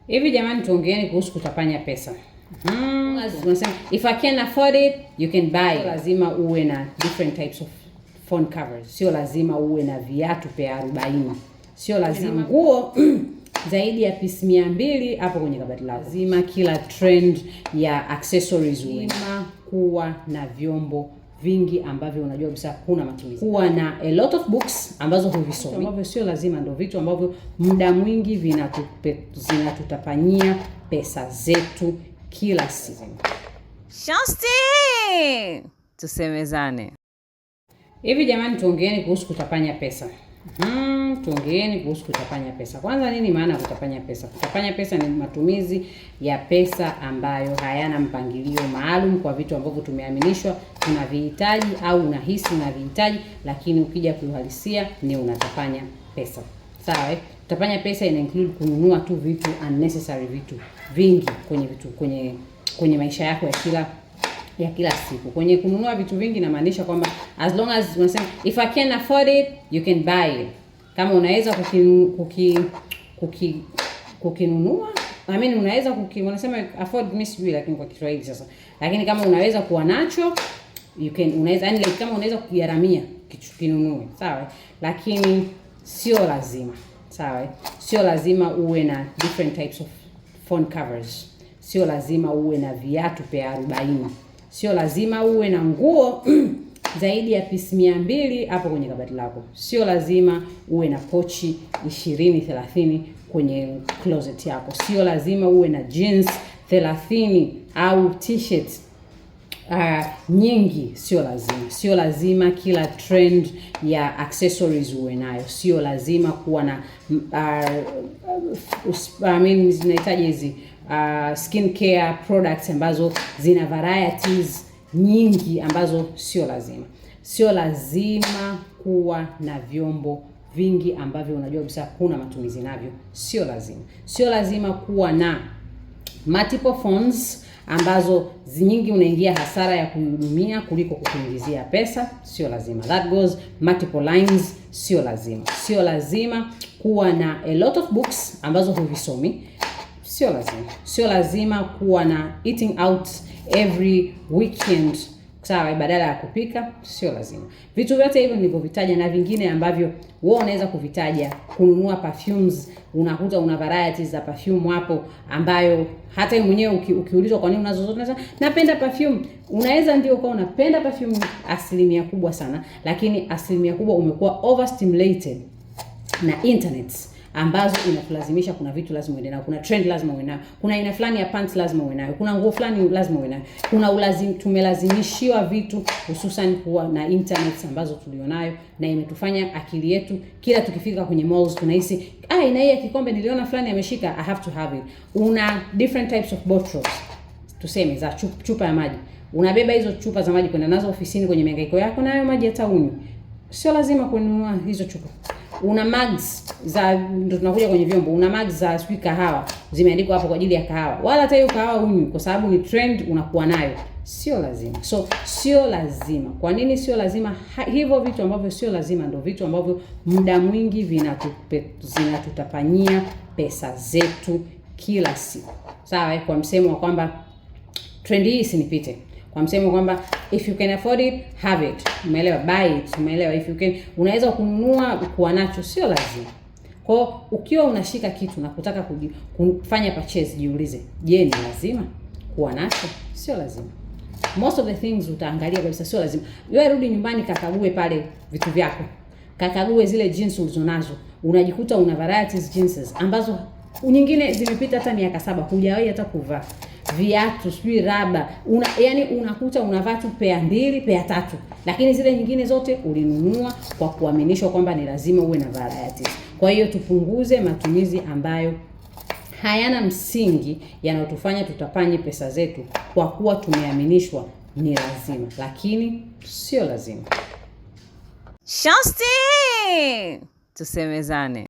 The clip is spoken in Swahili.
Hivi jamani, tuongeeni kuhusu kutapanya pesa. Unasema if I can afford it, you can buy. Sio lazima uwe na different types of phone covers. Sio lazima uwe na viatu pair 40. Sio lazima nguo zaidi ya piece 200 hapo kwenye kabati lako. Lazima kila trend ya accessories uwe kuwa na vyombo vingi ambavyo unajua kabisa kuna matumizi. Kuwa na a lot of books ambazo huvisomi. Ambavyo sio lazima, ndio vitu ambavyo muda mwingi zinatutapanyia pesa zetu kila siku. Shosti! Tusemezane. Hivi jamani, tuongeeni kuhusu kutapanya pesa. Tuongeeni kuhusu kutapanya pesa. Kwanza, nini maana kutapanya pesa? Kutapanya pesa ni matumizi ya pesa ambayo hayana mpangilio maalum kwa vitu ambavyo tumeaminishwa tunavihitaji au unahisi unavihitaji, lakini ukija kuuhalisia ni unatapanya pesa. Sawa eh? Kutapanya pesa ina include kununua tu vitu unnecessary, vitu vingi kwenye maisha yako ya kila siku. Kwenye kununua vitu vingi inamaanisha kwamba as long as unasema if I can afford it, you can buy it. Kama unaweza kukinunua, unaweza wanasema afford mimi sijui lakini kwa Kiswahili sasa. Lakini kama unaweza kuwa nacho, unaweza yani kama unaweza kukiharamia kinunue, sawa? Lakini sio lazima. Sawa? Sio lazima uwe na different types of phone covers. Sio lazima uwe na viatu pair 40. Sio lazima uwe na nguo zaidi ya piece 200 hapo kwenye kabati lako. Sio lazima uwe na pochi 20-30 kwenye closet yako. Sio lazima uwe na jeans 30 au t-shirts nyingi. Sio lazima kila trend ya accessories uwe nayo. Sio lazima kuwa na zinahitaji hizi skin care products ambazo zina varieties nyingi ambazo sio lazima. Sio lazima kuwa na vyombo vingi ambavyo unajua kabisa kuna matumizi navyo. Sio lazima. Sio lazima kuwa na multiple phones ambazo nyingi unaingia hasara ya kuhudumia kuliko kukuingizia pesa. Sio lazima. That goes multiple lines. Sio lazima. Sio lazima kuwa na a lot of books ambazo huvisomi. Sio lazima. Sio lazima kuwa na eating out every weekend, sawa, badala ya kupika. Sio lazima. Vitu vyote hivyo nilivyovitaja na vingine ambavyo wewe unaweza kuvitaja, kununua perfumes, unakuta una varieties za perfume hapo ambayo hata wewe mwenyewe ukiulizwa kwa nini unazo zote unasema napenda perfume. Unaweza ndio kwa unapenda perfume asilimia kubwa sana, lakini asilimia kubwa umekuwa overstimulated na internet ambazo inakulazimisha kuna vitu lazima uende nayo, kuna trend lazima uende nayo, kuna aina fulani ya pants lazima uende nayo, kuna nguo fulani lazima uende nayo, tumelazimishiwa vitu hususan kuwa na internet ambazo tulionayo, na imetufanya akili yetu kila tukifika kwenye malls tunahisi ina hii kikombe niliona fulani ameshika, I have to have it. Una different types of bottles, tuseme za chupa ya maji, unabeba hizo chupa za maji kwenda nazo ofisini kwenye mihangaiko yako, na hayo maji hata unywe. Sio lazima kununua hizo chupa. Una mugs za, ndio tunakuja kwenye vyombo, una mugs za kahawa zimeandikwa hapo kwa ajili ya kahawa, wala hata hiyo kahawa unywe kwa sababu ni trend unakuwa nayo. Sio lazima. So sio lazima. Kwa nini sio lazima? Hivyo vitu ambavyo sio lazima ndio vitu ambavyo muda mwingi zinatutapanyia pesa zetu kila siku. Sawa? Kwa msemo wa kwamba trend hii isinipite. Kwa msemo kwamba if you can afford it, have it. Umeelewa? Buy it. Umeelewa? If you can, unaweza kununua kuwa nacho, sio lazima. Kwa ukiwa unashika kitu na kutaka kufanya purchase, jiulize, je, ni lazima kuwa nacho? Sio lazima. Most of the things utaangalia kabisa sio lazima. Wewe rudi nyumbani, kakague pale vitu vyako. Kakague zile jeans ulizonazo. Unajikuta una varieties jeans ambazo nyingine zimepita hata miaka 7 hujawahi hata kuvaa. Viatu, sijui raba, unakuta unavaa tu pair 2, pair 3, lakini zile nyingine zote ulinunua kwa kuaminishwa kwamba ni lazima uwe na varieties. Kwa hiyo tupunguze matumizi ambayo hayana msingi yanayotufanya tutapanye pesa zetu kwa kuwa tumeaminishwa ni lazima, lakini sio lazima. Shosti! Tusemezane.